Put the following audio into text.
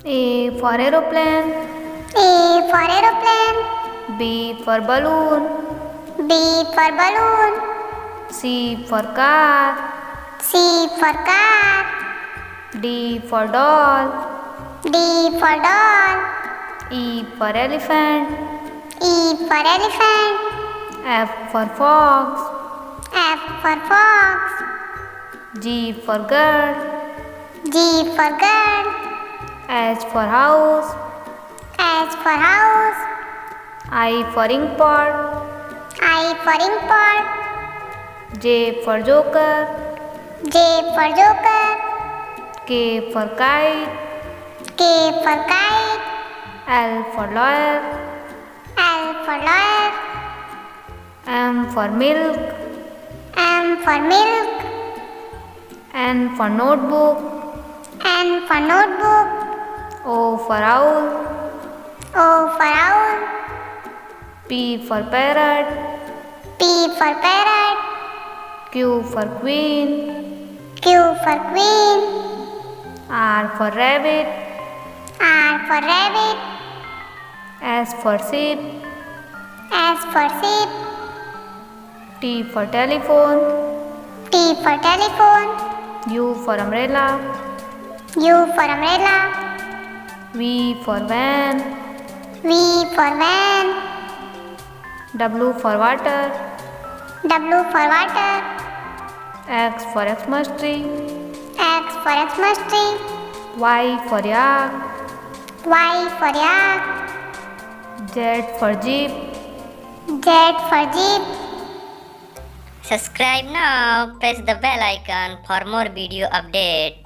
A for aeroplane. A for aeroplane. B for balloon. B for balloon. C for car. C for car. D for doll. D for doll. E for elephant. E for elephant. F for fox. F for fox. G for girl. G for girl. H for house. H for house. I for inkpot. I for inkpot. J for joker. J for joker. K for kite. K for kite. L for lawyer. L for lawyer. M for milk. M for milk. N for notebook. N for notebook. O for owl. O for owl. P for parrot. P for parrot. Q for queen. Q for queen. R for rabbit. R for rabbit. S for sheep. S for sheep. T for telephone. T for telephone. U for umbrella. U for umbrella. V for van. V for van. W for water. W for water. X for Xmas tree. X for Xmas tree. Y for yak. Y for yak. Z for jeep. Z for jeep. Subscribe now, press the bell icon for more video update.